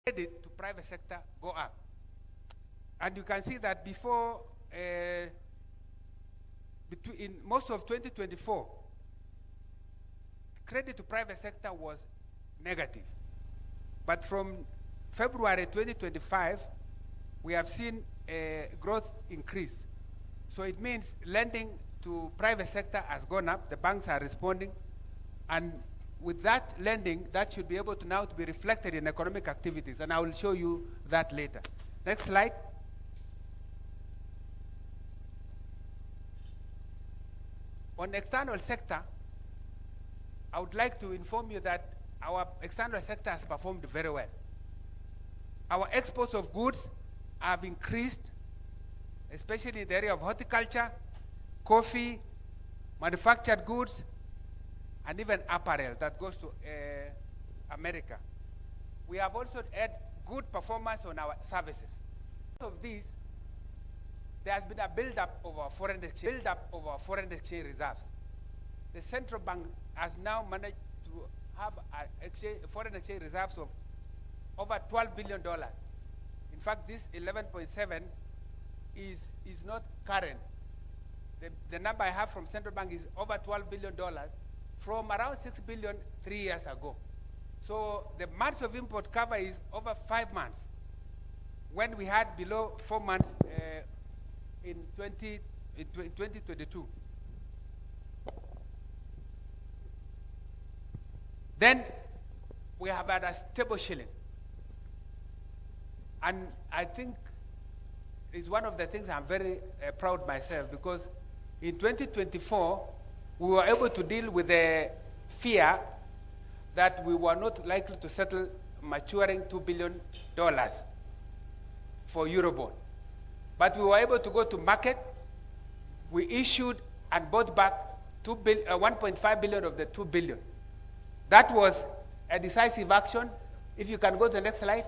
credit to private sector go up. And you can see that before, in most of 2024, credit to private sector was negative. But from February 2025, we have seen a growth increase. So it means lending to private sector has gone up, the banks are responding, and with that lending, that should be able to now to be reflected in economic activities, and I will show you that later. Next slide. On external sector, I would like to inform you that our external sector has performed very well. Our exports of goods have increased, especially in the area of horticulture, coffee, manufactured goods, and even apparel that goes to America. We have also had good performance on our services. Because of this, there has been a build-up of our foreign exchange reserves. The central bank has now managed to have foreign exchange reserves of over $12 billion. In fact, this 11.7 is not current. The number I have from central bank is over $12 billion from around $6 billion 3 years ago. So the months of import cover is over 5 months, when we had below 4 months in 2022. Then we have had a stable shilling. And I think it's one of the things I'm very proud myself, because in 2024, we were able to deal with the fear that we were not likely to settle maturing $2 billion for Eurobond. But we were able to go to market. We issued and bought back 1.5 billion of the 2 billion. That was a decisive action. If you can go to the next slide.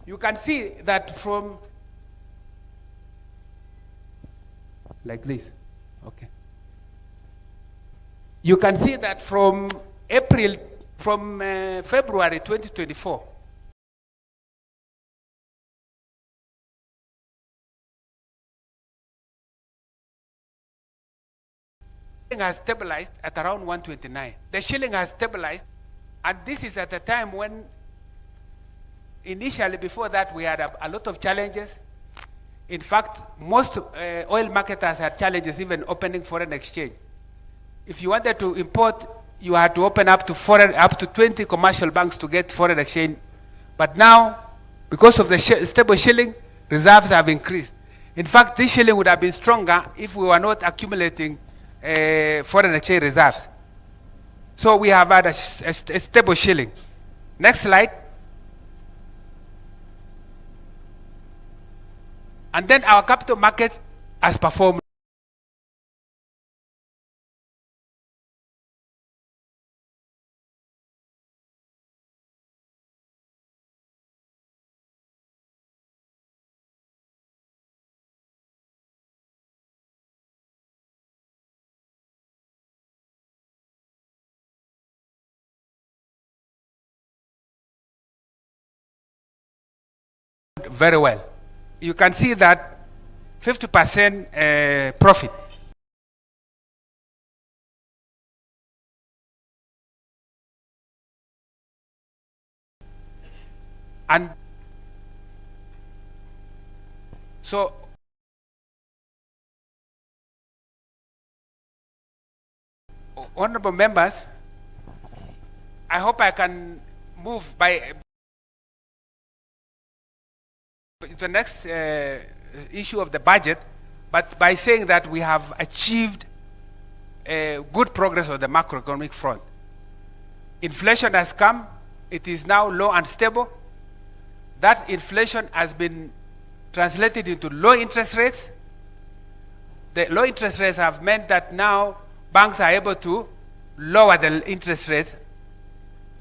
You can see that from, like this, okay. You can see that from February 2024, has stabilized at around 129. The shilling has stabilized, and this is at a time when initially before that we had a lot of challenges. In fact, most oil marketers had challenges even opening foreign exchange. If you wanted to import, you had to open up to 20 commercial banks to get foreign exchange. But now, because of the stable shilling, reserves have increased. In fact, this shilling would have been stronger if we were not accumulating foreign exchange reserves. So we have had a stable shilling. Next slide. And then our capital market has performed. Very well. You can see that 50% profit. And so honorable members, I hope I can move by the next issue of the budget, but by saying that we have achieved good progress on the macroeconomic front. Inflation has come. It is now low and stable. That inflation has been translated into low interest rates. The low interest rates have meant that now banks are able to lower the interest rates,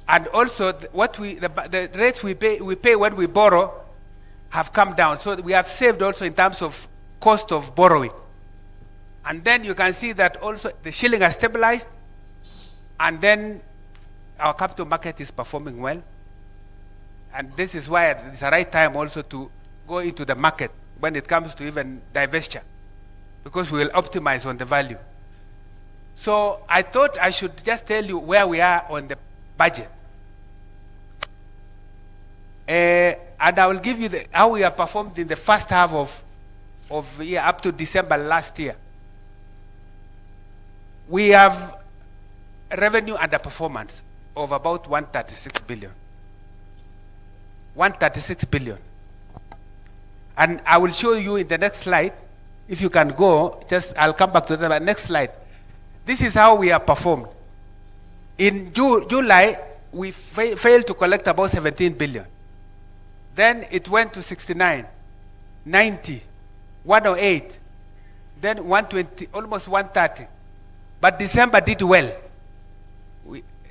and also the rates we pay when we borrow have come down. So we have saved also in terms of cost of borrowing. And then you can see that also the shilling has stabilized, and then our capital market is performing well. And this is why it's the right time also to go into the market when it comes to even divestiture, because we will optimize on the value. So I thought I should just tell you where we are on the budget. And I will give you how we have performed in the first half of year up to December last year. We have revenue underperformance of about 136 billion. 136 billion. And I will show you in the next slide. If you can go, I'll come back to the next slide. This is how we have performed. In July, we failed to collect about 17 billion. Then it went to 69, 90, 108, then 120, almost 130. But December did well.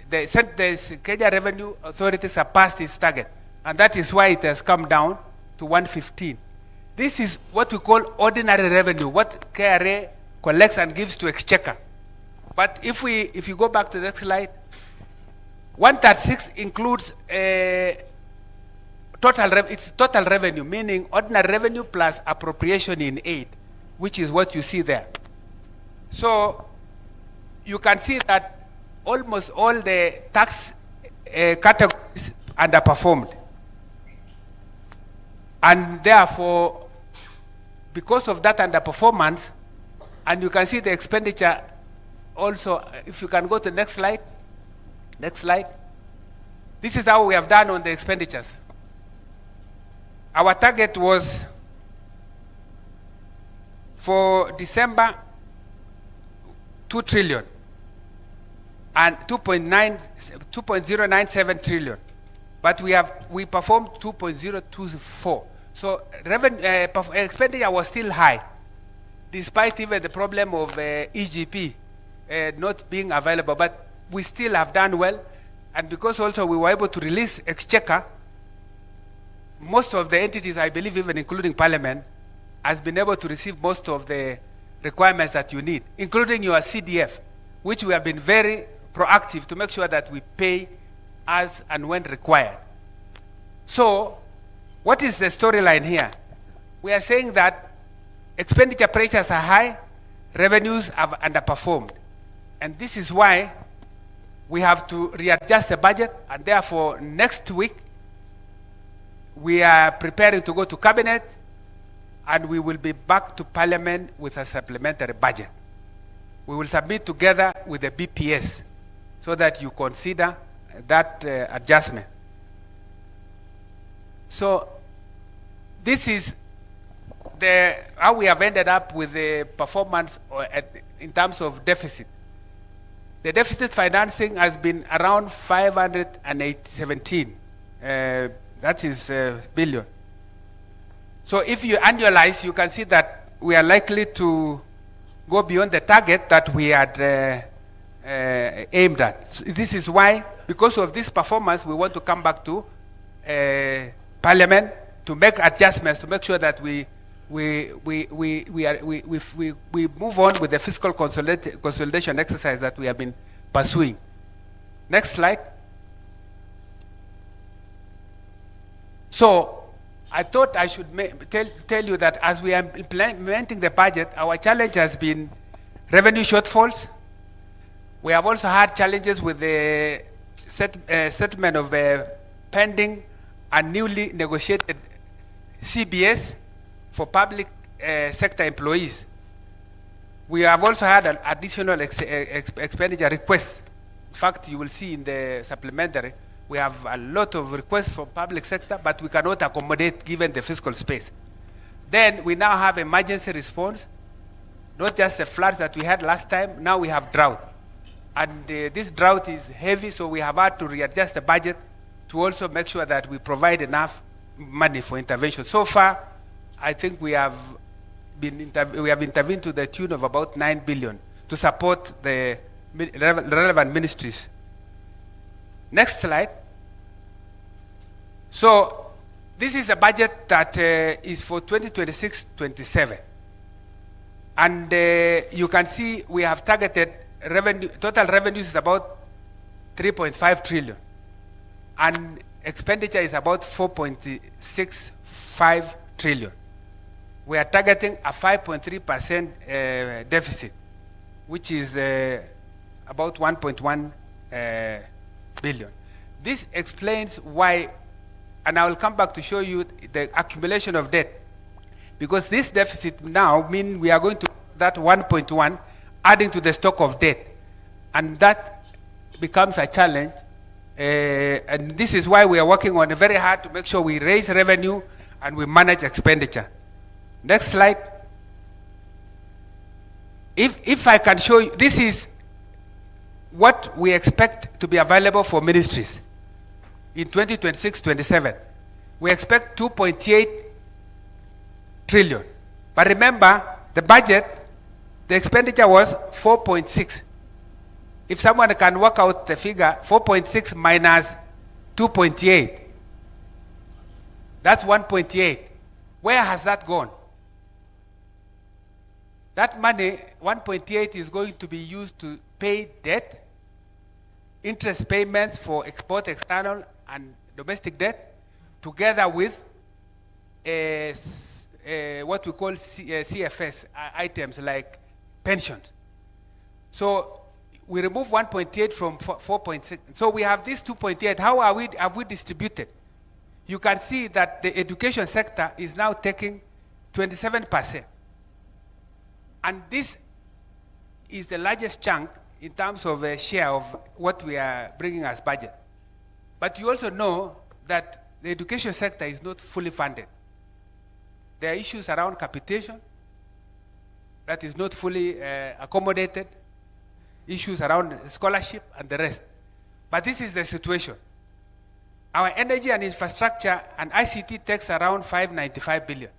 The Kenya Revenue Authority surpassed its target, and that is why it has come down to 115. This is what we call ordinary revenue, what KRA collects and gives to Exchequer. But if you go back to the next slide, 136 includes total revenue, meaning ordinary revenue plus appropriation in aid, which is what you see there. So you can see that almost all the tax categories underperformed. And therefore, because of that underperformance, and you can see the expenditure also, if you can go to the next slide. Next slide. This is how we have done on the expenditures. Our target was for December 2 trillion and 2.097 trillion, but we performed 2.024. So expenditure was still high, despite even the problem of EGP not being available. But we still have done well, and because also we were able to release Exchequer, most of the entities, I believe, even including Parliament, has been able to receive most of the requirements that you need, including your CDF, which we have been very proactive to make sure that we pay as and when required. So, what is the storyline here? We are saying that expenditure pressures are high, revenues have underperformed. And this is why we have to readjust the budget, and therefore next week we are preparing to go to Cabinet, and we will be back to Parliament with a supplementary budget. We will submit together with the BPS so that you consider that adjustment. So this is how we have ended up with the performance in terms of deficit. The deficit financing has been around 517. That is billion. So if you annualize, you can see that we are likely to go beyond the target that we had aimed at. So this is why, because of this performance, we want to come back to Parliament to make adjustments to make sure that we move on with the fiscal consolidation exercise that we have been pursuing. Next slide. So I thought I should tell you that as we are implementing the budget, our challenge has been revenue shortfalls. We have also had challenges with the settlement of pending and newly negotiated CBS for public sector employees. We have also had an additional expenditure requests. In fact, you will see in the supplementary, we have a lot of requests from public sector, but we cannot accommodate given the fiscal space. Then we now have emergency response, not just the floods that we had last time, now we have drought. And this drought is heavy, so we have had to readjust the budget to also make sure that we provide enough money for intervention. So far, I think we have intervened to the tune of about 9 billion to support the relevant ministries. Next slide. So this is a budget that is for 2026-27. And you can see we have targeted total revenues is about 3.5 trillion. And expenditure is about 4.65 trillion. We are targeting a 5.3% deficit, which is about 1.1 billion. This explains why, and I will come back to show you the accumulation of debt, because this deficit now means we are going to that 1.1 adding to the stock of debt, and that becomes a challenge. And this is why we are working on very hard to make sure we raise revenue and we manage expenditure. Next slide. If I can show you, this is what we expect to be available for ministries in 2026-27. We expect 2.8 trillion. But remember, the budget, the expenditure was 4.6. If someone can work out the figure, 4.6 minus 2.8, that's 1.8. Where has that gone? That money, 1.8, is going to be used to pay debt, interest payments for export, external, and domestic debt, together with what we call CFS items like pensions. So we remove 1.8 from 4.6. So we have this 2.8. How have we distributed? You can see that the education sector is now taking 27%. And this is the largest chunk in terms of a share of what we are bringing as budget. But you also know that the education sector is not fully funded. There are issues around capitation that is not fully accommodated, issues around scholarship and the rest. But this is the situation. Our energy and infrastructure and ICT takes around 595 billion.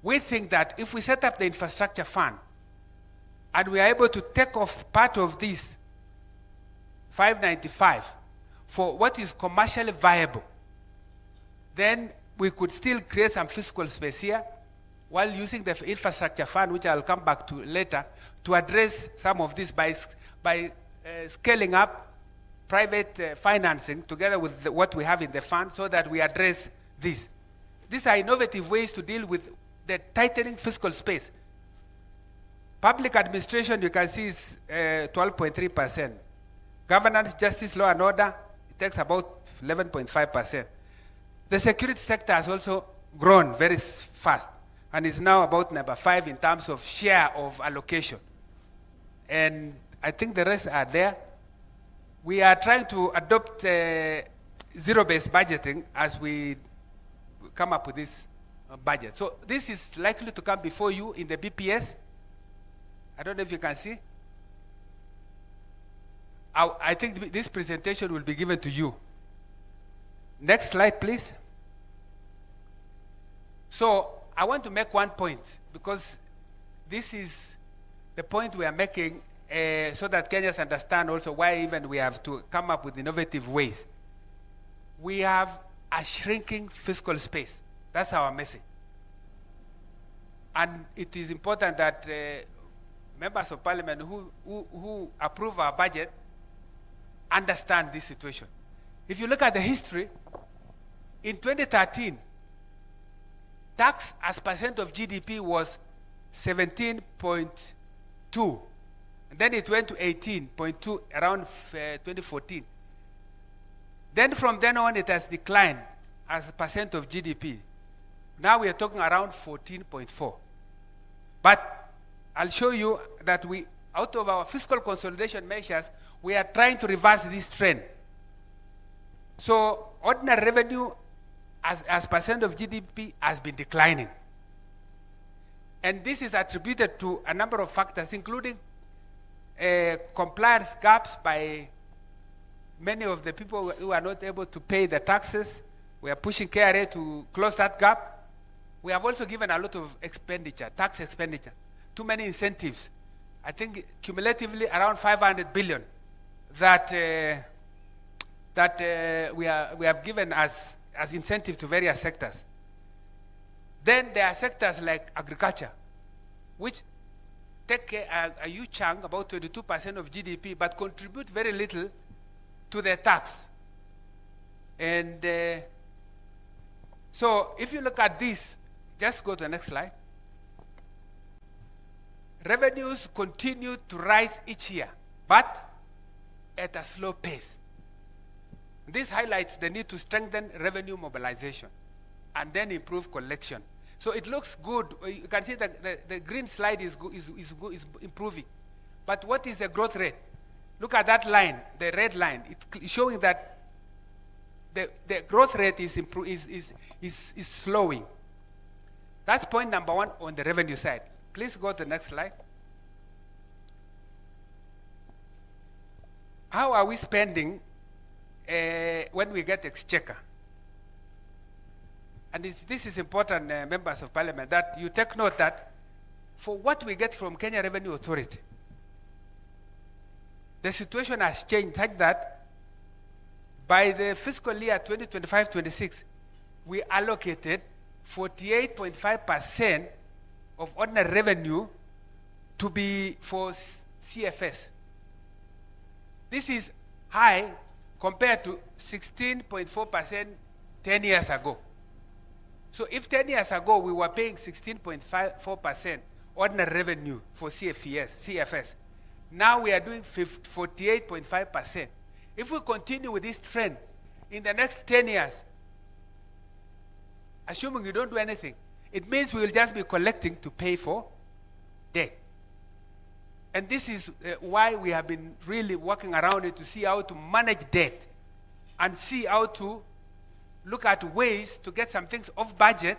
We think that if we set up the infrastructure fund and we are able to take off part of this 595 for what is commercially viable, then we could still create some fiscal space here while using the infrastructure fund, which I'll come back to later, to address some of this by scaling up private financing together with what we have in the fund so that we address this. These are innovative ways to deal with the tightening fiscal space. Public administration, you can see, is 12.3%. Governance, justice, law and order, it takes about 11.5%. The security sector has also grown very fast and is now about number 5 in terms of share of allocation. And I think the rest are there. We are trying to adopt zero-based budgeting as we come up with this budget. So this is likely to come before you in the BPS. I don't know if you can see. I think this presentation will be given to you. Next slide, please. So I want to make one point, because this is the point we are making so that Kenyans understand also why even we have to come up with innovative ways. We have a shrinking fiscal space. That's our message. And it is important that members of parliament who approve our budget understand this situation. If you look at the history, in 2013, tax as percent of GDP was 17.2. And then it went to 18.2 around 2014. Then from then on, it has declined as a percent of GDP. Now we are talking around 14.4. But I'll show you that we, out of our fiscal consolidation measures, we are trying to reverse this trend. So ordinary revenue as percent of GDP has been declining. And this is attributed to a number of factors, including compliance gaps by many of the people who are not able to pay the taxes. We are pushing KRA to close that gap. We have also given a lot of expenditure, tax expenditure, too many incentives. I think cumulatively around 500 billion that we have given as incentive to various sectors. Then there are sectors like agriculture, which take a huge chunk, about 22% of GDP, but contribute very little to the tax. And so if you look at this, just go to the next slide. Revenues continue to rise each year, but at a slow pace. This highlights the need to strengthen revenue mobilization and then improve collection. So it looks good. You can see that the green slide is improving. But what is the growth rate? Look at that line, the red line. It's showing that the growth rate is slowing. That's point number one on the revenue side. Please go to the next slide. How are we spending when we get exchequer? And this is important, members of parliament, that you take note that for what we get from Kenya Revenue Authority, the situation has changed such that by the fiscal year 2025-26, we allocated 48.5% of ordinary revenue to be for CFS. This is high compared to 16.4% 10 years ago. So if 10 years ago we were paying 16.4% ordinary revenue for CFS, now we are doing 48.5%. If we continue with this trend in the next 10 years, assuming we don't do anything, it means we will just be collecting to pay for debt. And this is why we have been really working around it to see how to manage debt and see how to look at ways to get some things off budget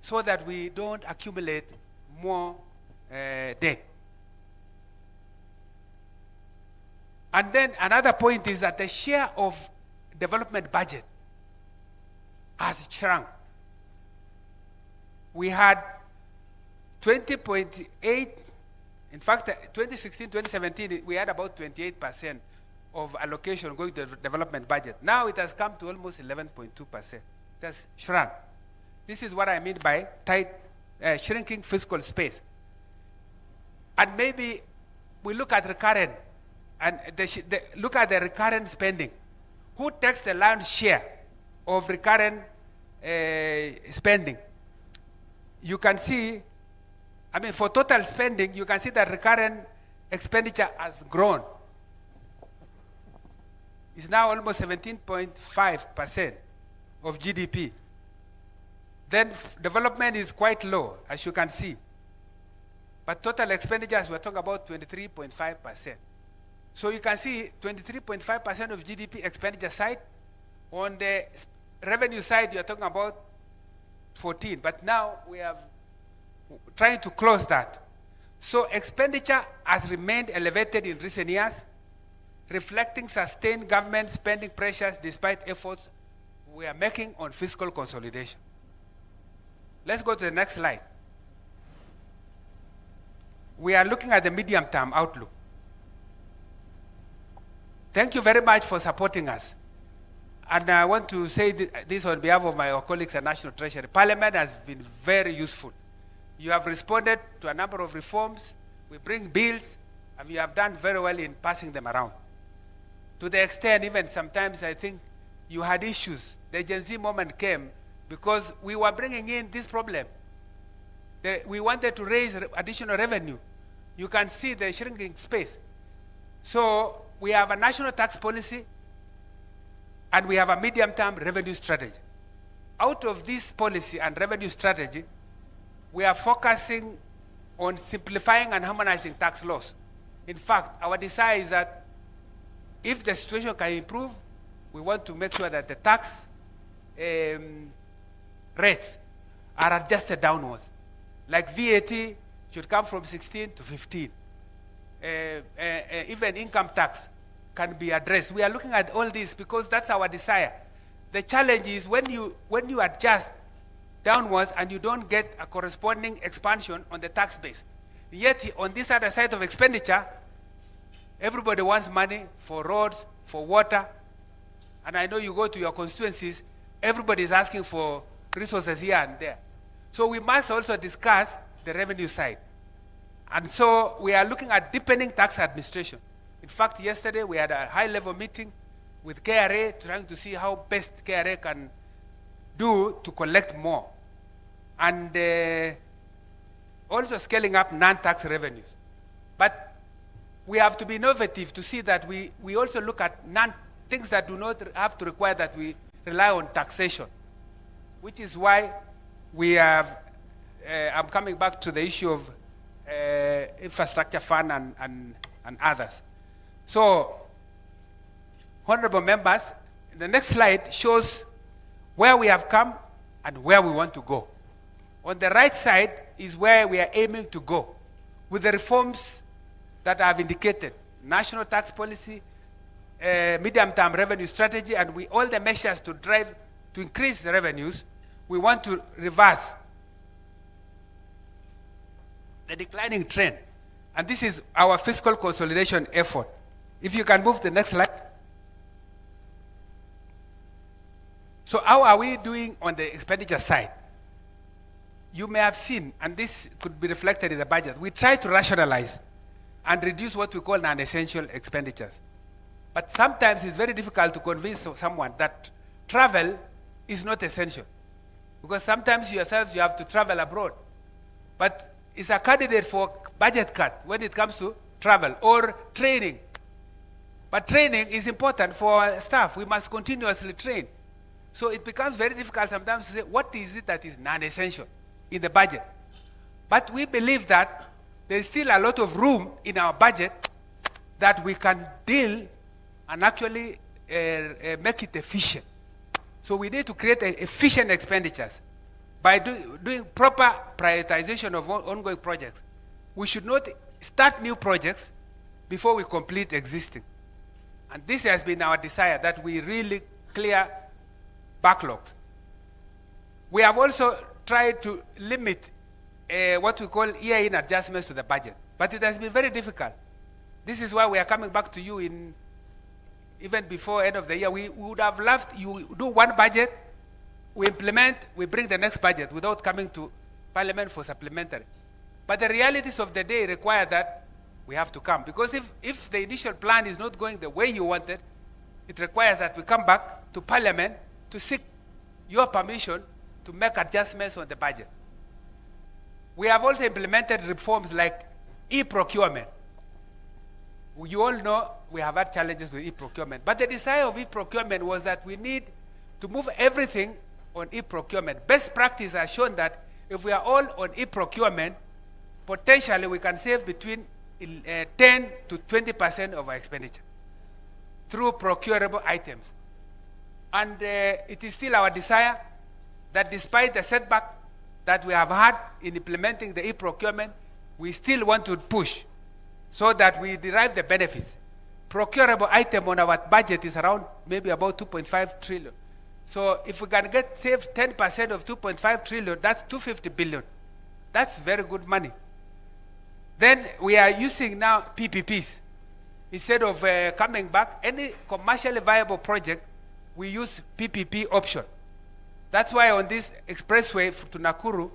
so that we don't accumulate more debt. And then another point is that the share of development budget has shrunk. We had 20.8, in fact, 2016, 2017, we had about 28% of allocation going to the development budget. Now it has come to almost 11.2%. It has shrunk. This is what I mean by tight, shrinking fiscal space. And maybe we look at recurrent, and look at the recurrent spending. Who takes the lion's share of recurrent spending? You can see, I mean, for total spending, you can see that recurrent expenditure has grown. It's now almost 17.5% of GDP. Then development is quite low, as you can see. But total expenditures, we're talking about 23.5%. So you can see 23.5% of GDP expenditure side. On the revenue side, you're talking about 14. But now we are trying to close that. So expenditure has remained elevated in recent years, reflecting sustained government spending pressures despite efforts we are making on fiscal consolidation. Let's go to the next slide. We are looking at the medium-term outlook. Thank you very much for supporting us. And I want to say this on behalf of my colleagues at National Treasury. Parliament has been very useful. You have responded to a number of reforms. We bring bills, and you have done very well in passing them around. To the extent, even sometimes I think you had issues. The Gen Z moment came because we were bringing in this problem. We wanted to raise additional revenue. You can see the shrinking space. So we have a national tax policy, and we have a medium-term revenue strategy. Out of this policy and revenue strategy, we are focusing on simplifying and harmonizing tax laws. In fact, our desire is that if the situation can improve, we want to make sure that the tax rates are adjusted downwards. Like VAT should come from 16 to 15. Even income tax can be addressed. We are looking at all this because that's our desire. The challenge is when you adjust downwards and you don't get a corresponding expansion on the tax base. Yet on this other side of expenditure, everybody wants money for roads, for water. And I know you go to your constituencies, everybody is asking for resources here and there. So we must also discuss the revenue side. And so we are looking at deepening tax administration. In fact, yesterday we had a high-level meeting with KRA, trying to see how best KRA can do to collect more. And also scaling up non-tax revenues. But we have to be innovative to see that we also look at things that do not have to require that we rely on taxation, which is why we have, I'm coming back to the issue of infrastructure fund and others. So, honorable members, the next slide shows where we have come and where we want to go. On the right side is where we are aiming to go with the reforms that I've indicated: national tax policy, medium-term revenue strategy, and all the measures to increase the revenues. We want to reverse the declining trend. And this is our fiscal consolidation effort. If you can move the next slide. So how are we doing on the expenditure side? You may have seen, and this could be reflected in the budget, we try to rationalize and reduce what we call non-essential expenditures. But sometimes it's very difficult to convince someone that travel is not essential. Because sometimes yourselves you have to travel abroad. But it's a candidate for budget cut when it comes to travel or training. But training is important for our staff. We must continuously train. So it becomes very difficult sometimes to say, what is it that is non-essential in the budget? But we believe that there's still a lot of room in our budget that we can deal and actually make it efficient. So we need to create efficient expenditures by doing proper prioritization of ongoing projects. We should not start new projects before we complete existing. And this has been our desire, that we really clear backlogs. We have also tried to limit what we call year-in adjustments to the budget. But it has been very difficult. This is why we are coming back to you even before end of the year. We would have loved you do one budget, we implement, we bring the next budget without coming to Parliament for supplementary. But the realities of the day require that we have to come. Because if the initial plan is not going the way you wanted, it requires that we come back to Parliament to seek your permission to make adjustments on the budget. We have also implemented reforms like e-procurement. You all know we have had challenges with e-procurement. But the desire of e-procurement was that we need to move everything on e-procurement. Best practice has shown that if we are all on e-procurement, potentially we can save between 10 to 20% of our expenditure through procurable items. And it is still our desire that despite the setback that we have had in implementing the e-procurement, we still want to push so that we derive the benefits. Procurable item on our budget is around maybe about 2.5 trillion. So if we can save 10% of 2.5 trillion, that's 250 billion. That's very good money. Then we are using now PPPs. Instead of coming back, any commercially viable project, we use PPP option. That's why on this expressway to Nakuru,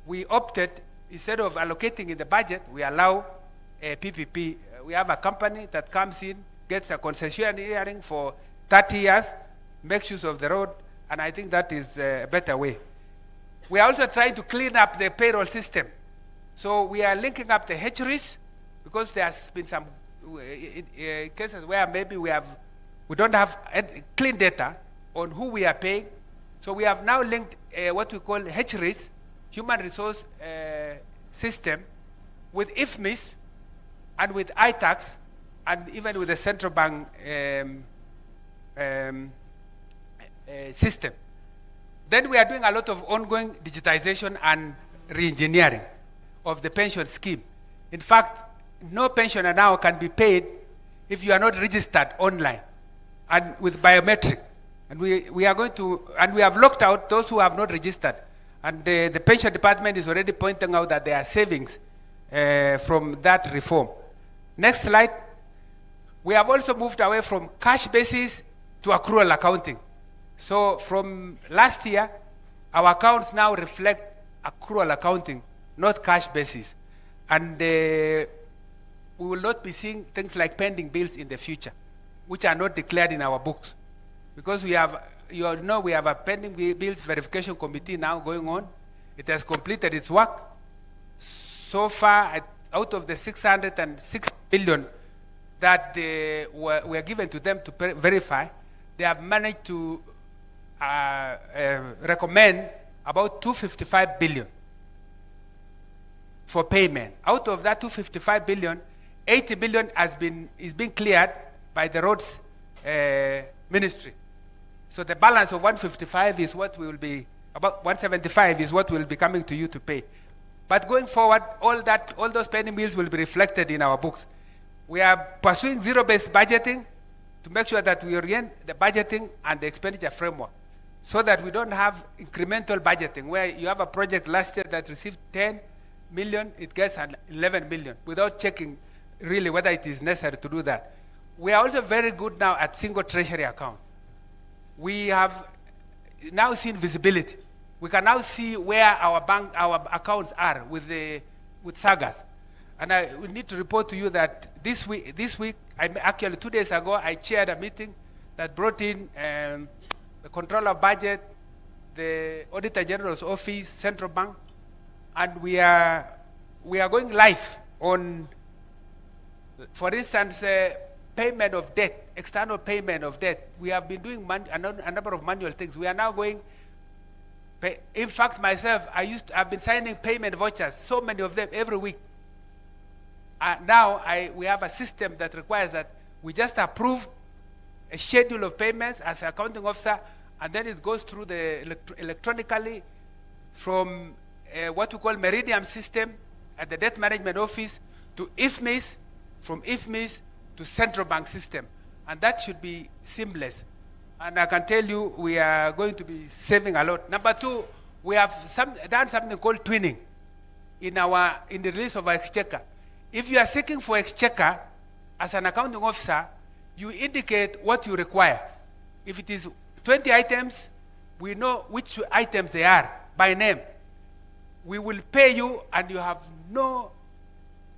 we opted, instead of allocating in the budget, we allow a PPP. We have a company that comes in, gets a concessionaire for 30 years, makes use of the road, and I think that is a better way. We are also trying to clean up the payroll system. So we are linking up the hatcheries, because there has been some cases where maybe we don't have clean data on who we are paying. So we have now linked what we call hatcheries, human resource system, with IFMIS and with ITAX, and even with the central bank system. Then we are doing a lot of ongoing digitization and re-engineering of the pension scheme. In fact, no pensioner now can be paid if you are not registered online and with biometric. And we are going to, and we have locked out those who have not registered. And the pension department is already pointing out that there are savings from that reform. Next slide. We have also moved away from cash basis to accrual accounting. So from last year, our accounts now reflect accrual accounting, not cash basis. And we will not be seeing things like pending bills in the future. which are not declared in our books. Because we have, we have a pending bills verification committee now going on. It has completed its work. So far, out of the 606 billion that were given to them to verify, they have managed to recommend about 255 billion for payment. Out of that 255 billion, 80 billion is being cleared by the roads ministry. So the balance of 155 is what we will be, about 175 is what will be coming to you to pay. But going forward, all those pending bills will be reflected in our books. We are pursuing zero-based budgeting to make sure that we orient the budgeting and the expenditure framework so that we don't have incremental budgeting where you have a project last year that received 10 million, it gets an 11 million without checking really whether it is necessary to do that. We are also very good now at single treasury account. We have now seen visibility. We can now see where our accounts are with SAGAs. And I need to report to you that this week, actually 2 days ago, I chaired a meeting that brought in the Controller of Budget, the Auditor General's Office, Central Bank, and we are going live on, for instance, payment of debt, external payment of debt. We have been doing a number of manual things. We are now going, in fact, myself, I've been signing payment vouchers, so many of them every week. Now we have a system that requires that we just approve a schedule of payments as an accounting officer, and then it goes through the electronically from what we call Meridian system at the Debt Management Office to IFMIS, from IFMIS to Central Bank system. And that should be seamless. And I can tell you we are going to be saving a lot. Number two, we have done something called twinning in the release of our exchequer. If you are seeking for exchequer as an accounting officer, you indicate what you require. If it is 20 items, we know which items they are by name. We will pay you, and you have no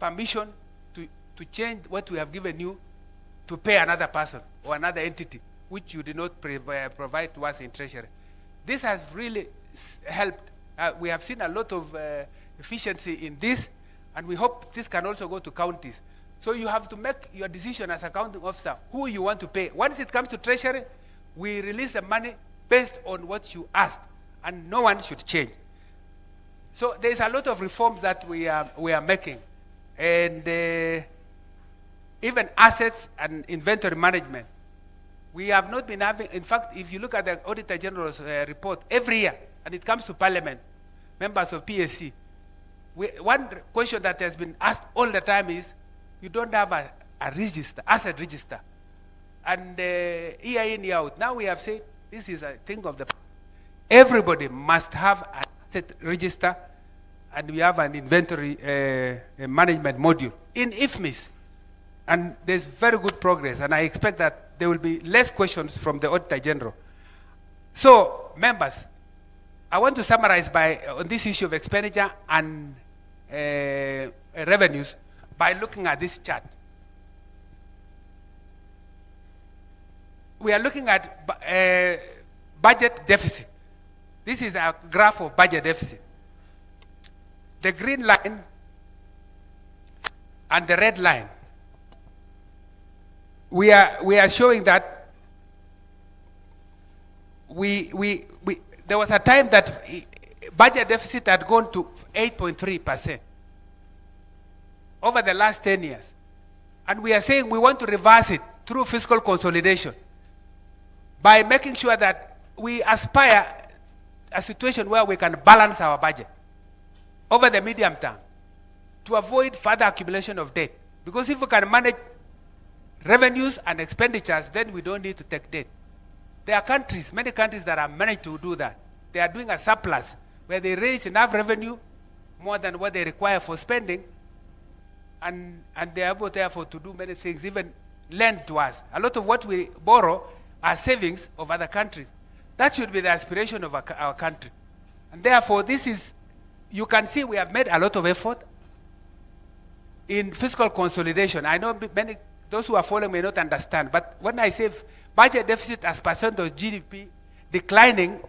permission to change what we have given you to pay another person or another entity, which you did not provide to us in Treasury. This has really helped. We have seen a lot of efficiency in this, and we hope this can also go to counties. So you have to make your decision as accounting officer who you want to pay. Once it comes to Treasury, we release the money based on what you asked, and no one should change. So there's a lot of reforms that we are making, and even assets and inventory management. We have not been having, in fact, if you look at the Auditor General's report every year, and it comes to Parliament, members of PSC, one question that has been asked all the time is, you don't have a register, asset register, and year in, year out. Now we have said, this is a thing of the past. Everybody must have an asset register, and we have an inventory management module in IFMIS. And there's very good progress, and I expect that there will be less questions from the Auditor General. So, members, I want to summarize on this issue of expenditure and revenues by looking at this chart. We are looking at budget deficit. This is a graph of budget deficit. The green line and the red line. We are showing that there was a time that budget deficit had gone to 8.3% over the last 10 years. And we are saying we want to reverse it through fiscal consolidation by making sure that we aspire a situation where we can balance our budget over the medium term to avoid further accumulation of debt. Because if we can manage revenues and expenditures, then we don't need to take debt. There are countries, many countries that have managed to do that. They are doing a surplus where they raise enough revenue, more than what they require for spending, and they are able therefore to do many things, even lend to us. A lot of what we borrow are savings of other countries. That should be the aspiration of our country. And therefore, this is, you can see we have made a lot of effort in fiscal consolidation. I know many those who are following may not understand, but when I say budget deficit as percent of GDP declining,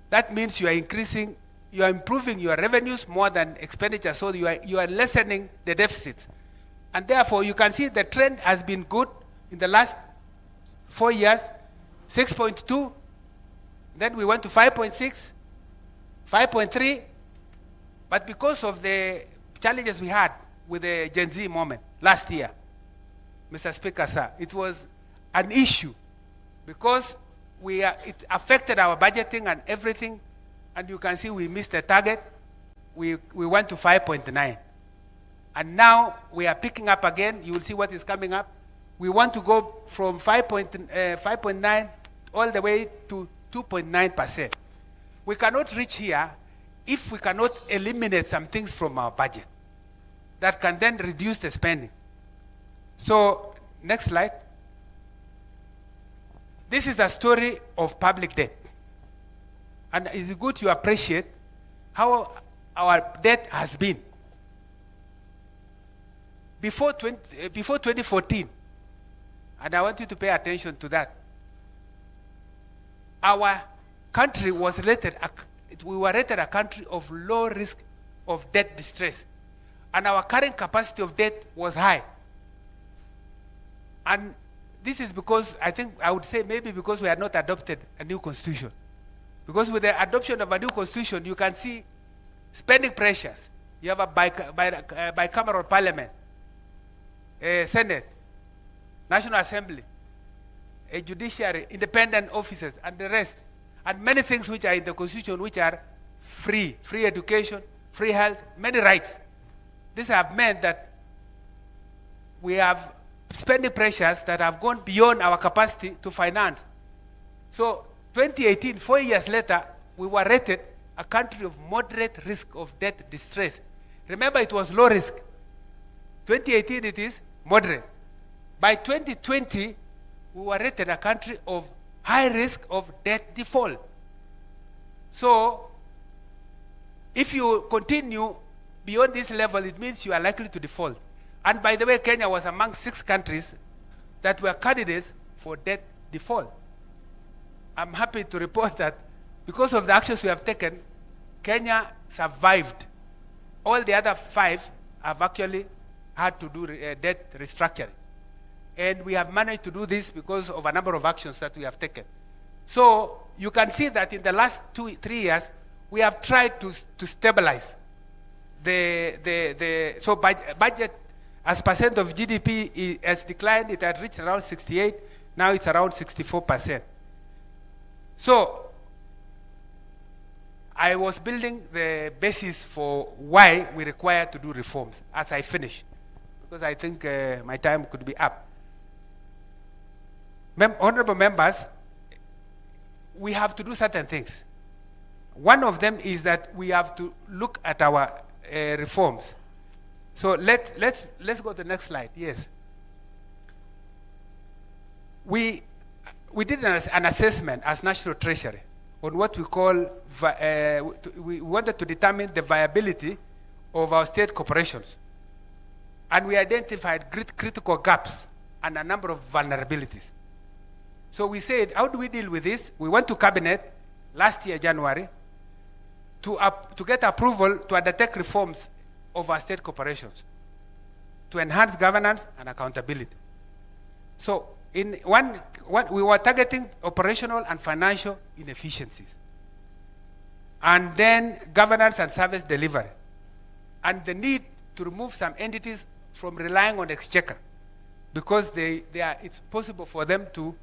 that means you are increasing, you are improving your revenues more than expenditure, so you are lessening the deficit. And therefore, you can see the trend has been good in the last 4 years, 6.2, then we went to 5.6, 5.3, but because of the challenges we had with the Gen Z moment last year, Mr. Speaker, sir, it was an issue because it affected our budgeting and everything, and you can see we missed the target. We went to 5.9. And now we are picking up again. You will see what is coming up. We want to go from 5.9 all the way to 2.9%. We cannot reach here if we cannot eliminate some things from our budget that can then reduce the spending. So, next slide. This is a story of public debt. And it's good to appreciate how our debt has been. Before 2014, and I want you to pay attention to that, our country was rated, we were rated a country of low risk of debt distress. And our current capacity of debt was high. And this is because, I would say maybe because we had not adopted a new constitution. Because with the adoption of a new constitution, you can see spending pressures. You have a bicameral parliament, a Senate, National Assembly, a judiciary, independent officers, and the rest. And many things which are in the Constitution which are free education, free health, many rights. This have meant that we have spending pressures that have gone beyond our capacity to finance. So 2018, 4 years later, we were rated a country of moderate risk of debt distress. Remember, it was low risk. 2018, it is moderate. By 2020, we were rated a country of high risk of debt default. So, if you continue beyond this level, it means you are likely to default. And by the way, Kenya was among 6 countries that were candidates for debt default. I'm happy to report that because of the actions we have taken, Kenya survived. All the other 5 have actually had to do debt restructuring. And we have managed to do this because of a number of actions that we have taken. So you can see that in the last 2-3 years, we have tried to stabilize so budget as percent of GDP has declined. It had reached around 68. Now it's around 64%. So I was building the basis for why we require to do reforms as I finish, because I think my time could be up. Honorable members, we have to do certain things. One of them is that we have to look at our reforms. So let's go to the next slide. Yes. We did an assessment as National Treasury on what we call, we wanted to determine the viability of our state corporations. And we identified critical gaps and a number of vulnerabilities. So we said, how do we deal with this? We went to Cabinet last year, January, to get approval to undertake reforms of our state corporations to enhance governance and accountability. So in we were targeting operational and financial inefficiencies, and then governance and service delivery, and the need to remove some entities from relying on exchequer, because it's possible for them to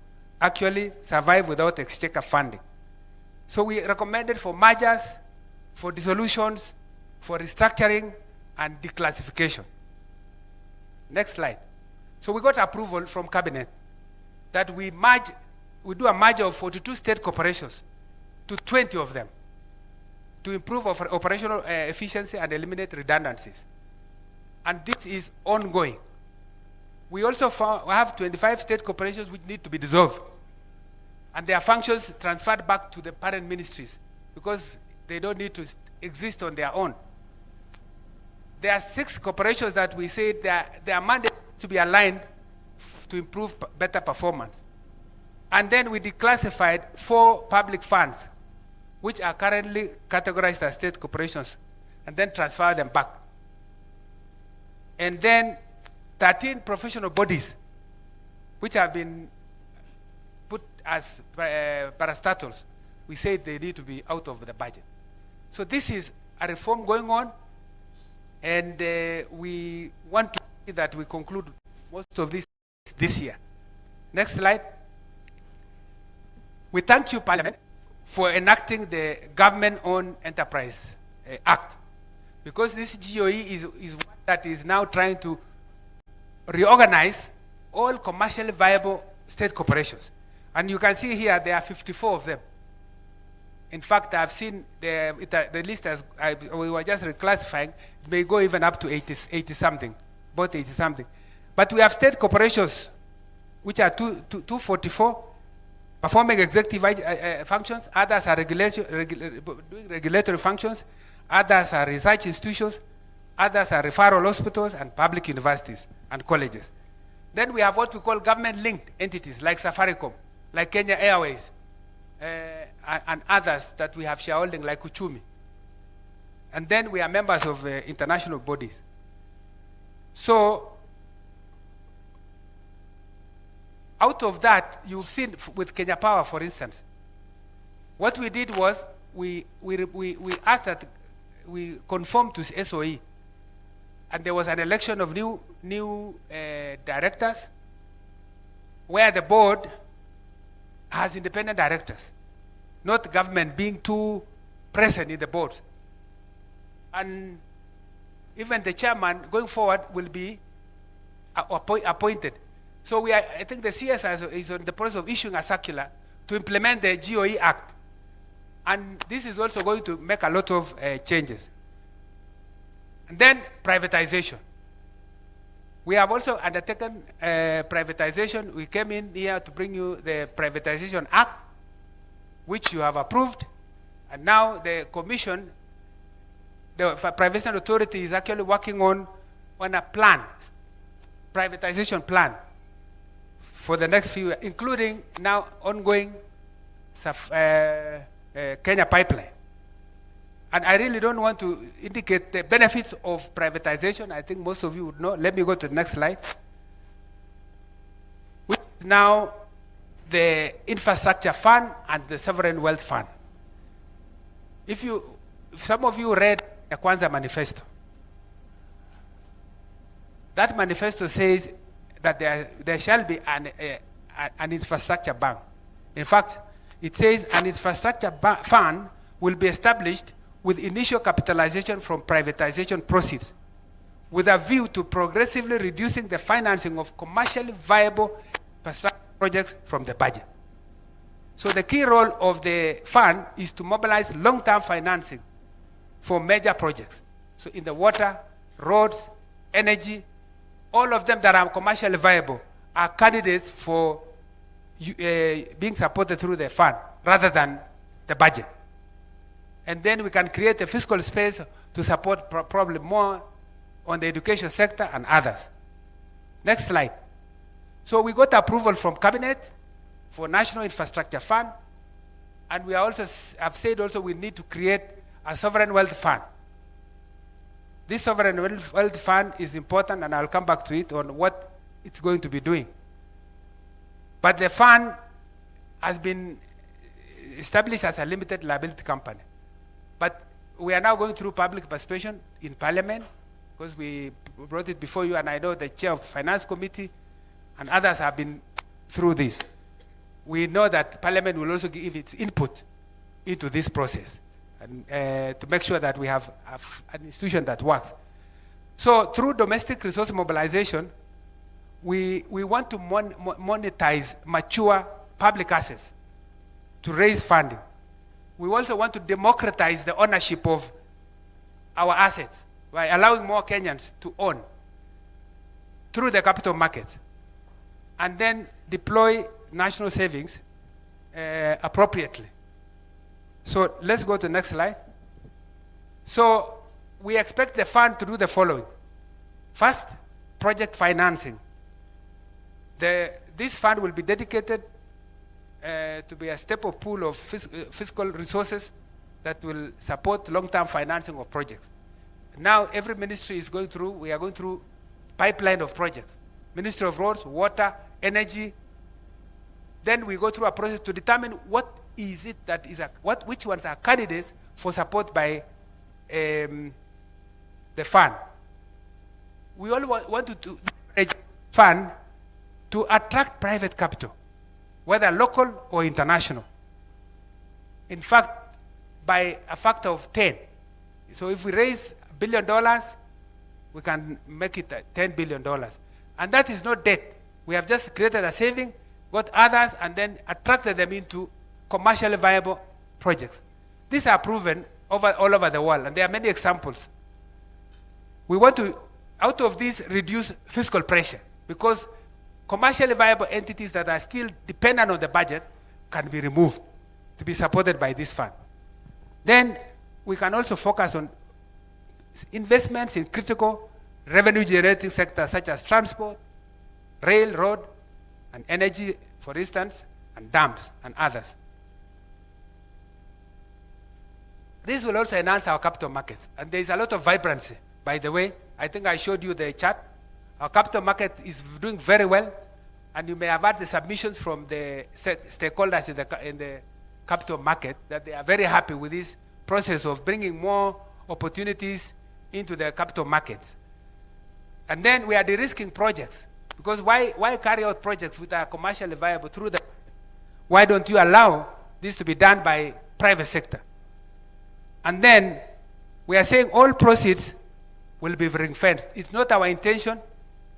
actually survive without exchequer funding. So we recommended for mergers, for dissolutions, for restructuring, and declassification. Next slide. So we got approval from Cabinet that we do a merger of 42 state corporations to 20 of them to improve operational efficiency and eliminate redundancies. And this is ongoing. We also have 25 state corporations which need to be dissolved, and their functions transferred back to the parent ministries because they don't need to exist on their own. There are 6 corporations that we say their mandate to be aligned to improve better performance. And then we declassified 4 public funds, which are currently categorized as state corporations, and then transfer them back. And then 13 professional bodies, which have been put as parastatals, we say they need to be out of the budget. So this is a reform going on, and we want to see that we conclude most of this year. Next slide. We thank you, Parliament, for enacting the Government-Owned Enterprise Act, because this GOE is one that is now trying to reorganize all commercially viable state corporations. And you can see here there are 54 of them. In fact, I've seen the list as we were just reclassifying. It may go even up to 80 something, about 80 something. But we have state corporations, which are 244, performing executive functions. Others are doing regulatory functions. Others are research institutions. Others are referral hospitals and public universities and colleges. Then we have what we call government-linked entities, like Safaricom, like Kenya Airways, and others that we have shareholding, like Uchumi. And then we are members of international bodies. So, out of that, you've seen with Kenya Power, for instance, what we did was we asked that we conform to SOE, and there was an election of new directors, where the board has independent directors, not government being too present in the board. And even the chairman going forward will be appointed. So I think the CS is in the process of issuing a circular to implement the GOE Act. And this is also going to make a lot of changes. And then privatization. We have also undertaken privatization. We came in here to bring you the Privatization Act, which you have approved. And now the Commission, the Privatization Authority, is actually working on a plan, privatization plan, for the next few years, including now ongoing Kenya Pipeline. And I really don't want to indicate the benefits of privatization. I think most of you would know. Let me go to the next slide. Which is now the Infrastructure Fund and the Sovereign Wealth Fund. If some of you read the Kwanza Manifesto, that manifesto says that there shall be an infrastructure bank. In fact, it says an infrastructure fund will be established with initial capitalization from privatization proceeds, with a view to progressively reducing the financing of commercially viable infrastructure projects from the budget. So the key role of the fund is to mobilize long-term financing for major projects. So in the water, roads, energy, all of them that are commercially viable are candidates for being supported through the fund rather than the budget. And then we can create a fiscal space to support probably more on the education sector and others. Next slide. So we got approval from Cabinet for National Infrastructure Fund, and we have said also we need to create a Sovereign Wealth Fund. This Sovereign Wealth Fund is important, and I'll come back to it on what it's going to be doing. But the fund has been established as a limited liability company. But we are now going through public participation in Parliament, because we brought it before you, and I know the chair of the Finance Committee and others have been through this. We know that Parliament will also give its input into this process, and to make sure that we have an institution that works. So through domestic resource mobilization, we want to monetize mature public assets to raise funding. We also want to democratize the ownership of our assets by allowing more Kenyans to own through the capital markets, and then deploy national savings appropriately. So let's go to the next slide. So we expect the fund to do the following. First, project financing. This fund will be dedicated to be a staple pool of fiscal resources that will support long-term financing of projects. Now every ministry is going through, we are going through pipeline of projects. Ministry of Roads, Water, Energy. Then we go through a process to determine what is it that is, which ones are candidates for support by the fund. We all want to fund to attract private capital, whether local or international. In fact, by a factor of 10. So if we raise $1 billion, we can make it $10 billion. And that is not debt. We have just created a saving, got others, and then attracted them into commercially viable projects. These are proven all over the world, and there are many examples. We want to, out of this, reduce fiscal pressure, because commercially viable entities that are still dependent on the budget can be removed to be supported by this fund. Then we can also focus on investments in critical revenue-generating sectors such as transport, rail, road, and energy, for instance, and dams and others. This will also enhance our capital markets, and there is a lot of vibrancy. By the way, I think I showed you the chart. Our capital market is doing very well, and you may have had the submissions from the stakeholders in the capital market that they are very happy with this process of bringing more opportunities into the capital markets. And then we are de-risking projects, because why carry out projects which are commercially viable through the, why don't you allow this to be done by private sector? And then we are saying all proceeds will be ring-fenced. It's not our intention,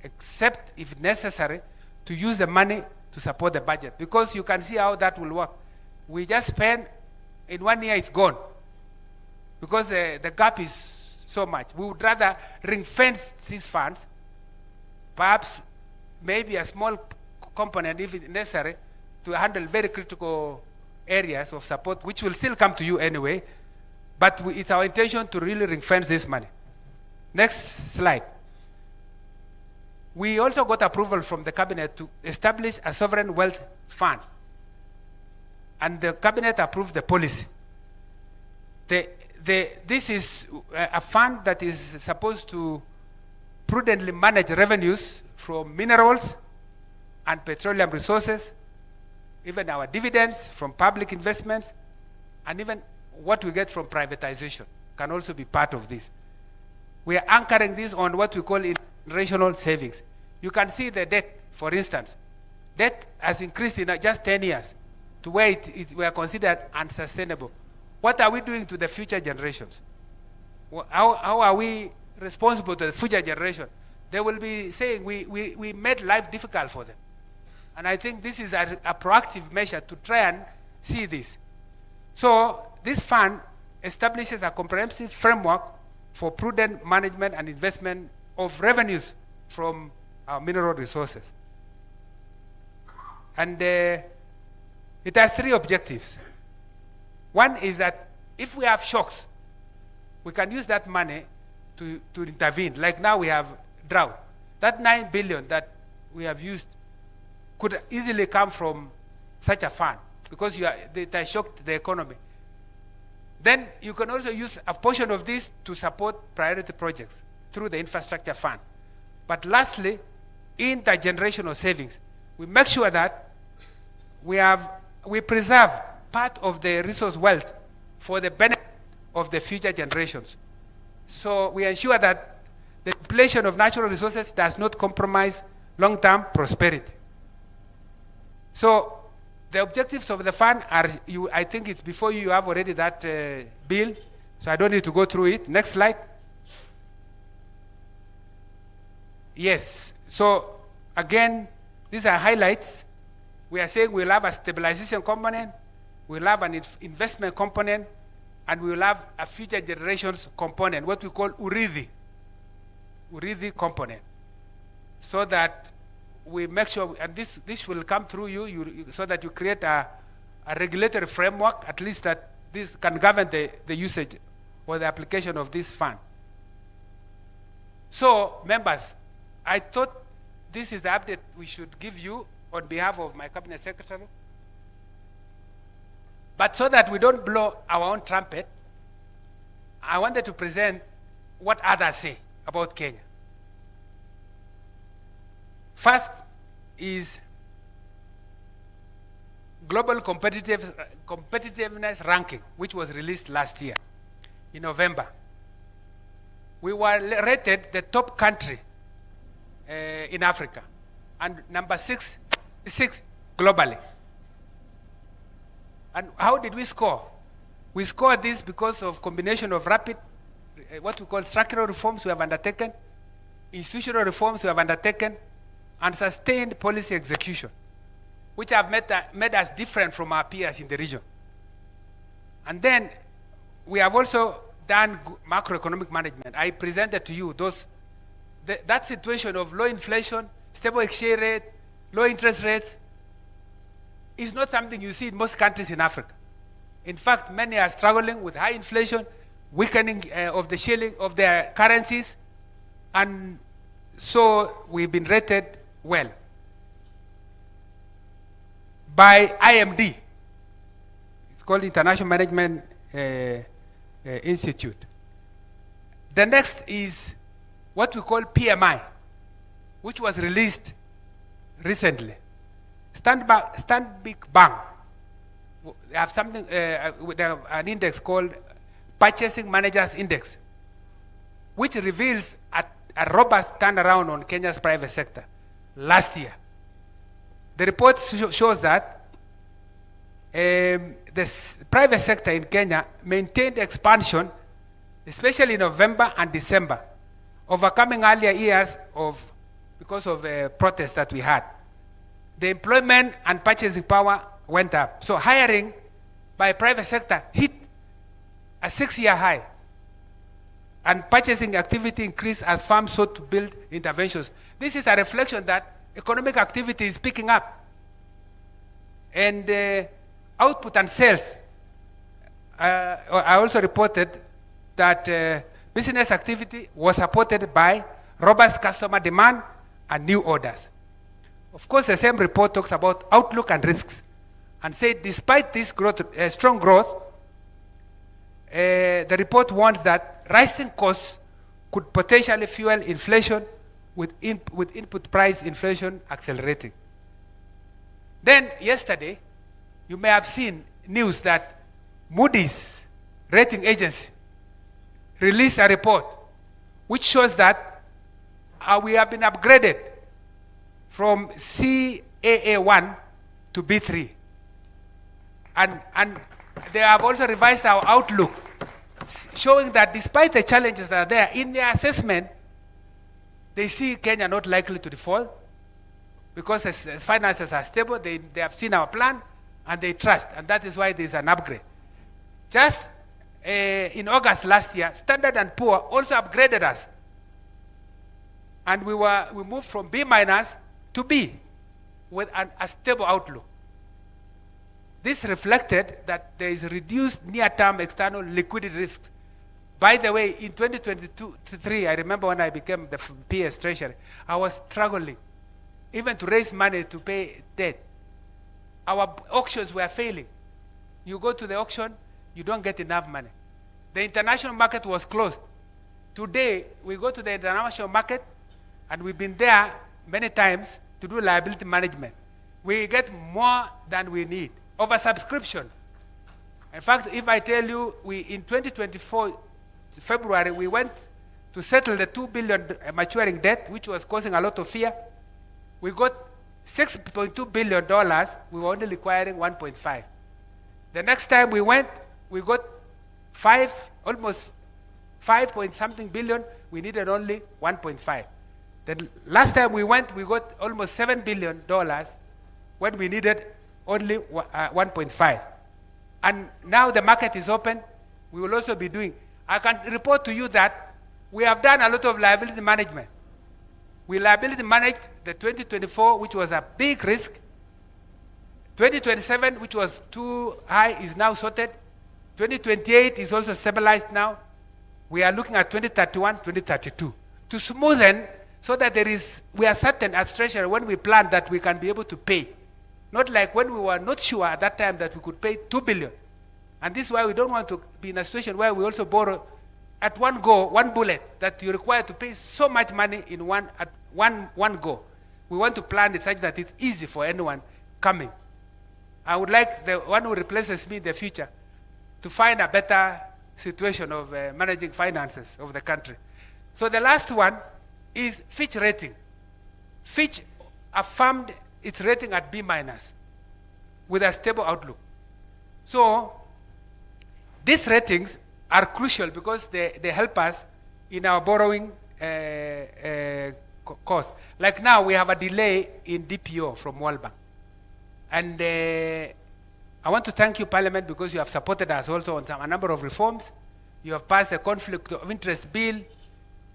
except if necessary, to use the money to support the budget, because you can see how that will work. We just spend, in 1 year it's gone, because the gap is so much. We would rather ring-fence these funds, perhaps maybe a small component, if it's necessary, to handle very critical areas of support, which will still come to you anyway, but it's our intention to really ring-fence this money. Next slide. We also got approval from the cabinet to establish a sovereign wealth fund, and the cabinet approved the policy. This is a fund that is supposed to prudently manage revenues from minerals and petroleum resources, even our dividends from public investments, and even what we get from privatization can also be part of this. We are anchoring this on what we call generational savings. You can see the debt, for instance. Debt has increased in just 10 years to where we are considered unsustainable. What are we doing to the future generations? How are we responsible to the future generation? They will be saying we made life difficult for them. And I think this is a proactive measure to try and see this. So this fund establishes a comprehensive framework for prudent management and investment of revenues from our mineral resources. And it has 3 objectives. One is that if we have shocks, we can use that money to intervene. Like now we have drought. That 9 billion that we have used could easily come from such a fund, because it has shocked the economy. Then you can also use a portion of this to support priority projects through the infrastructure fund. But lastly, intergenerational savings. We make sure that we preserve part of the resource wealth for the benefit of the future generations. So we ensure that the depletion of natural resources does not compromise long-term prosperity. So the objectives of the fund are, I think it's before you have already that bill, so I don't need to go through it. Next slide. Yes, so again, these are highlights. We are saying we'll have a stabilization component, we'll have an investment component, and we'll have a future generations component, what we call Urithi component, so that we make sure, and this will come through you so that you create a regulatory framework, at least that this can govern the usage or the application of this fund. So, members, I thought this is the update we should give you on behalf of my cabinet secretary. But so that we don't blow our own trumpet, I wanted to present what others say about Kenya. First is Global Competitiveness Ranking, which was released last year in November. We were rated the top country in Africa and number six globally. And how did we score? We scored this because of combination of rapid, what we call structural reforms we have undertaken, institutional reforms we have undertaken, and sustained policy execution, which have made us different from our peers in the region. And then we have also done macroeconomic management. I presented to you that situation of low inflation, stable exchange rate, low interest rates is not something you see in most countries in Africa. In fact, many are struggling with high inflation, weakening of the shilling, of their currencies, and so we've been rated well by IMD. It's called International Management Institute. The next is what we call PMI, which was released recently. Stanbic Bank, they have something, they have an index called Purchasing Managers Index, which reveals a robust turnaround on Kenya's private sector last year. The report shows that the private sector in Kenya maintained expansion, especially in November and December, overcoming earlier years because of protests that we had. The employment and purchasing power went up. So hiring by private sector hit a 6-year high. And purchasing activity increased as firms sought to build interventions. This is a reflection that economic activity is picking up. And output and sales. I also reported that business activity was supported by robust customer demand and new orders. Of course, the same report talks about outlook and risks and said despite this growth, strong growth, the report warns that rising costs could potentially fuel inflation with input price inflation accelerating. Then yesterday, you may have seen news that Moody's rating agency released a report which shows that we have been upgraded from CAA1 to B3. And they have also revised our outlook, showing that despite the challenges that are there, in their assessment, they see Kenya not likely to default because as finances are stable, they have seen our plan and they trust, and that is why there is an upgrade. Just in August last year, Standard & Poor also upgraded us. And we moved from B- to B with a stable outlook. This reflected that there is reduced near-term external liquidity risks. By the way, in 2022-23, I remember when I became the PS Treasury, I was struggling even to raise money to pay debt. Our auctions were failing. You go to the auction, you don't get enough money. The international market was closed. Today, we go to the international market, and we've been there many times to do liability management. We get more than we need. Oversubscription. In fact, if I tell you, in 2024, February, we went to settle the $2 billion maturing debt, which was causing a lot of fear. We got $6.2 billion. We were only requiring 1.5. The next time we went, we got almost 5 point something billion. We needed only 1.5. The last time we went, we got almost $7 billion when we needed only 1.5. And now the market is open. We will also be doing. I can report to you that we have done a lot of liability management. We liability managed the 2024, which was a big risk. 2027, which was too high, is now sorted. 2028 is also stabilized now. We are looking at 2031, 2032 to smoothen so that we are certain as Treasury when we plan that we can be able to pay. Not like when we were not sure at that time that we could pay 2 billion. And this is why we don't want to be in a situation where we also borrow at one go, one bullet, that you're required to pay so much money in one go. We want to plan it such that it's easy for anyone coming. I would like the one who replaces me in the future to find a better situation of managing finances of the country. So the last one is Fitch rating. Fitch affirmed its rating at B- with a stable outlook. So these ratings are crucial because they help us in our borrowing cost. Like now, we have a delay in DPO from World Bank. And I want to thank you, Parliament, because you have supported us also on a number of reforms. You have passed the conflict of interest bill.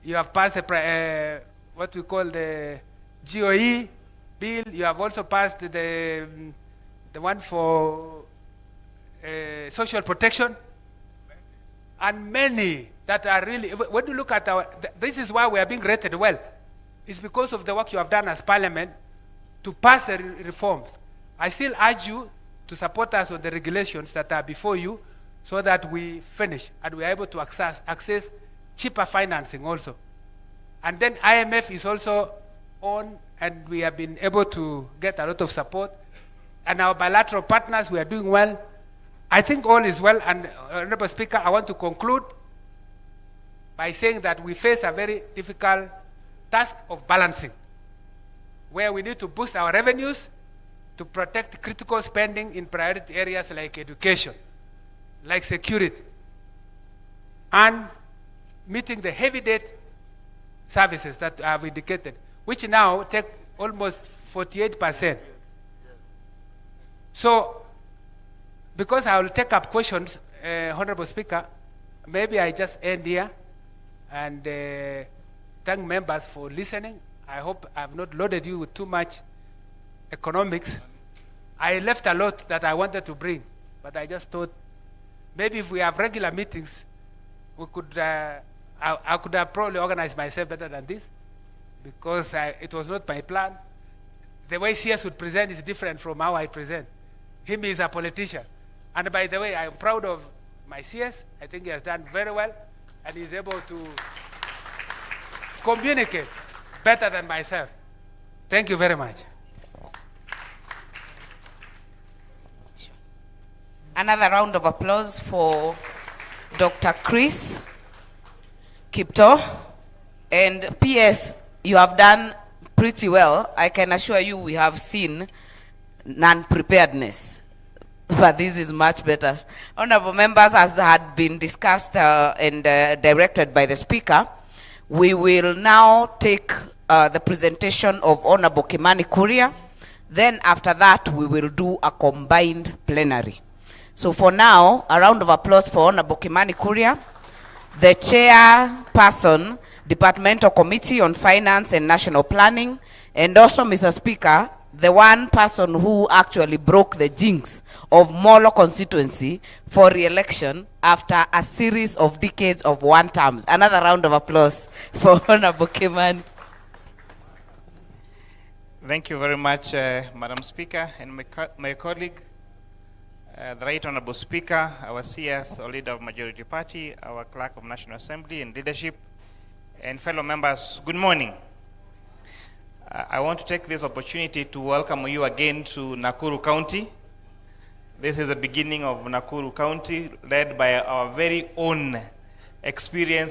You have passed the, what we call the GOE bill. You have also passed the one for social protection. And many that are really, when you look at this is why we are being rated well. It's because of the work you have done as Parliament to pass the reforms. I still urge you to support us on the regulations that are before you so that we finish and we are able to access cheaper financing also. And then IMF is also on, and we have been able to get a lot of support. And our bilateral partners, we are doing well. I think all is well, and Honorable Speaker, I want to conclude by saying that we face a very difficult task of balancing, where we need to boost our revenues to protect critical spending in priority areas like education, like security, and meeting the heavy debt services that I have indicated, which now take almost 48%. So, because I will take up questions, Honorable Speaker, maybe I just end here and thank members for listening. I hope I have not loaded you with too much economics. I left a lot that I wanted to bring, but I just thought maybe if we have regular meetings, we could, I could have probably organized myself better than this, because it was not my plan. The way CS would present is different from how I present. Him is a politician. And by the way, I am proud of my CS. I think he has done very well, and he's able to communicate better than myself. Thank you very much. Another round of applause for Dr. Chris Kiptoo. And PS, you have done pretty well. I can assure you we have seen non-preparedness, but this is much better. Honorable members, as had been discussed and directed by the Speaker, we will now take the presentation of Honorable Kimani Kuria. Then after that, we will do a combined plenary. So for now, a round of applause for Honorable Kimani Kuria, the chairperson, Departmental Committee on Finance and National Planning, and also, Mr. Speaker, the one person who actually broke the jinx of Molo constituency for re-election after a series of decades of one terms. Another round of applause for Honorable Kimani. Thank you very much, Madam Speaker, and my colleague, the Right Honorable Speaker, our CS, our Leader of Majority Party, our Clerk of National Assembly and Leadership, and fellow members, good morning. I want to take this opportunity to welcome you again to Nakuru County. This is the beginning of Nakuru County, led by our very own experience